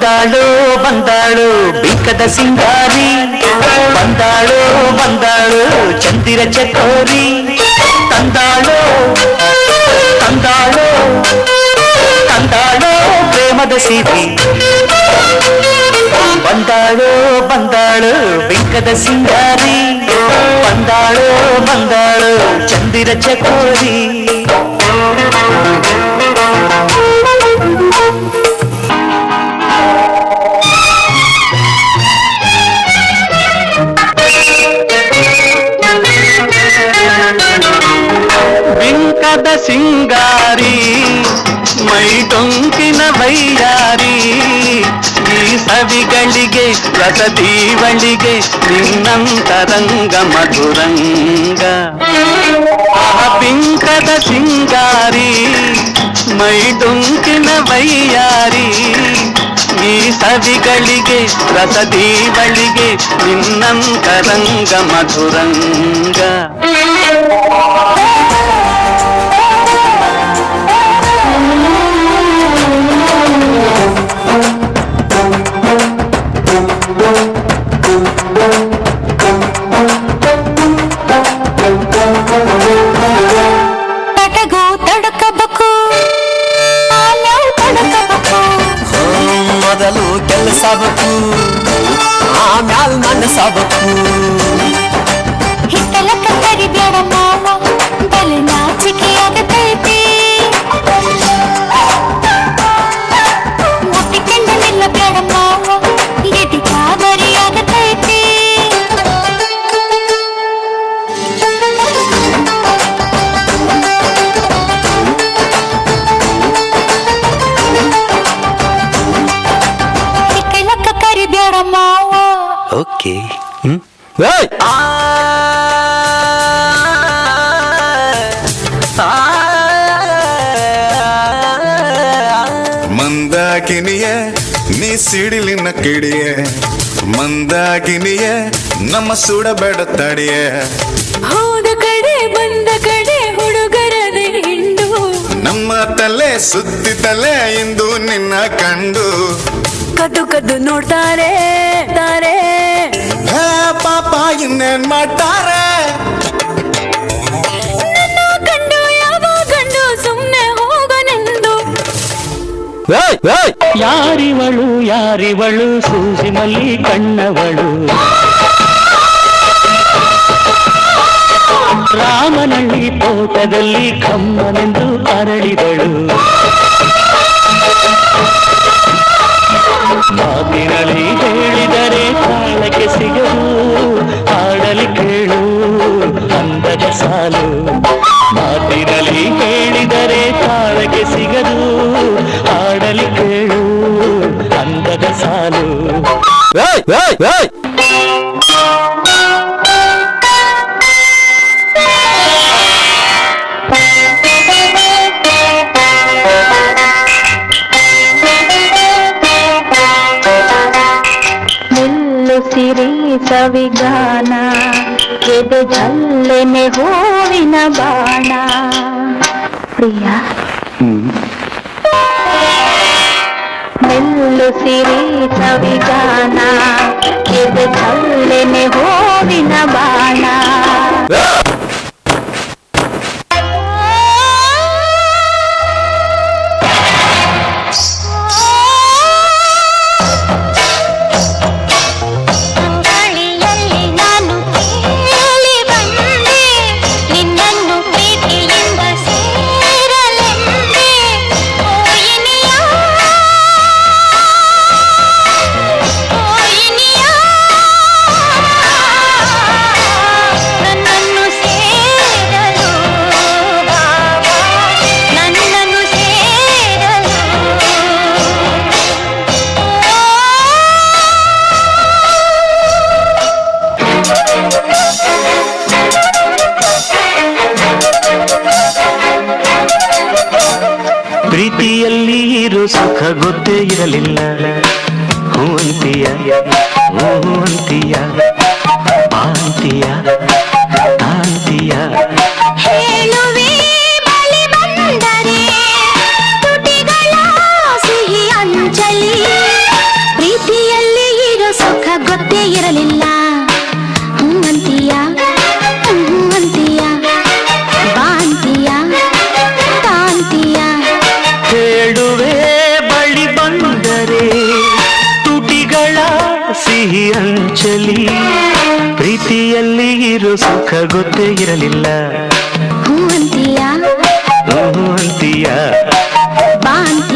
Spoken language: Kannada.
ಬಂದಾಳು ಬಂದಾಳು ಬಿಂಕದ ಸಿಂಗಾರಿ, ಬಂದಾಳು ಬಂದಾಳು ಚಂದಿರ ಚಕೋರಿ, ತಂದಾಳು ತಂದಾಳು ತಂದಾಳು ಪ್ರೇಮದ ಸಿರಿ. ಬಂದಾಳು ಬಂದಾಳು ಬಿಂಕದ ಸಿಂಗಾರಿ, ಬಂದಾಳು ಬಂದಾಳು ಚಂದಿರ ಚಕೋರಿ. ಬಿಂಕದ ಸಿಂಗಾರಿ ಮೈ ಡೊಂಕಿನ ವೈಯಾರಿ, ಈ ಸವಿಗಳಿಗೆ ರಸದೀವಳಿಗೆ ನಿನ್ನಂತರಂಗ ಮಧುರಂಗ. ಬಿಂಕದ ಸಿಂಗಾರಿ ಮೈ ಡೊಂಕಿನ ವೈಯಾರಿ, ಈ ಸವಿಗಳಿಗೆ ರಸದೀವಳಿಗೆ ನಿನ್ನಂತರಂಗ ಮಧುರಂಗ. ಮೊದಲು ಕೆಲಸಬೇಕು ಆಮ್ಯಾಲ್ ಮನಸಬೇಕು. ಹಿತ್ತಲಕ್ಕ ಕರಿಬೇಡ ಮಾವ ಬಲು ನಾಚಿಕೆ ಆಗತೈತಿ, ಮುಟ್ಟಿಕೊಂಡ ನಿಲ್ಲಬೇಡ ಮಾವ ಎದಿ ಕಾದರಿ ಆಗತೈತಿ. ಓಕೆ ಮಂದಾಕಿನಿಯ ನೀ ಸಿಡಿಲಿನ ಕಿಡಿಯ, ಮಂದಾಕಿನಿಯ ನಮ್ಮ ಸುಡಬೇಡ ತಡಿಯ. ಹೋದ ಕಡೆ ಬಂದ ಕಡೆ ಹುಡುಗರದೆ ಹಿಂಡು, ನಮ್ಮ ತಲೆ ಸುತ್ತಿತಲೆ ಇಂದು ನಿನ್ನ ಕಂಡು ಕದ್ದು ಕದ್ದು ನೋಡ್ತಾರೆ ತಾರೆ. ಪಾಪ ಇನ್ನೇನ್ ಮಾಡ್ತಾರೆ, ನನ್ನ ಕಂಡು ಯಾವ ಗಂಡು ಸುಮ್ನೆ ಹೋಗನೆಂದು. ಯಾರಿವಳು ಯಾರಿವಳು ಸೂಜಿ ಮಲ್ಲಿ ಕಣ್ಣವಳು, ರಾಮನಳ್ಳಿ ತೋಟದಲ್ಲಿ ಕಮ್ಮನೆಂದು ಅರಳಿದಳು. ಮಾತಿನಲ್ಲಿ ಹೇಳಿದರೆ ತಾಳಕ್ಕೆ ಸಿಗದು, ಹಾಡಲಿ ಕೇಳು ಅಂದದ ಸಾಲು. ಮಾತಿನಲ್ಲಿ ಹೇಳಿದರೆ ತಾಳಕ್ಕೆ ಸಿಗದು, ಹಾಡಲಿ ಕೇಳು ಅಂದದ ಸಾಲು. ಸಿರಿ ಸವಿಗಾನ ಎದೆ ಜಲ್ಲೆನೆ ಹೂವಿನ ಬಾಣ. ಪ್ರಿಯ ಮೆಲ್ಲು ಸಿರಿ ಸವಿಗಾನ ಎದೆ ಜಲ್ಲೆನೆ ಹೂವಿನ ಬಾಣ. ಪ್ರೀತಿಯಲ್ಲಿ ಇರೋ ಸುಖ ಗೊತ್ತೇ ಇರಲಿಲ್ಲ, ಹೂ ಅಂತೀಯ ಹೂ ಅಂತೀಯ ಅಂತೀಯ ಅಂತೀಯ. ಹೇಳುವೆ ಬಳಿ ಬಂದರೆ ತುಟಿಗಳ ಸಿಹಿ ಅಂಚಲಿ, ಇರಲಿ ಪ್ರೀತಿಯಲ್ಲಿ ಇರೋ ಸುಖ ಗೊತ್ತೇ ಇರಲಿಲ್ಲ ಹೂ ಅಂತೀಯ ಹೂ ಅಂತೀಯ ಬಾ ಅಂತೀಯ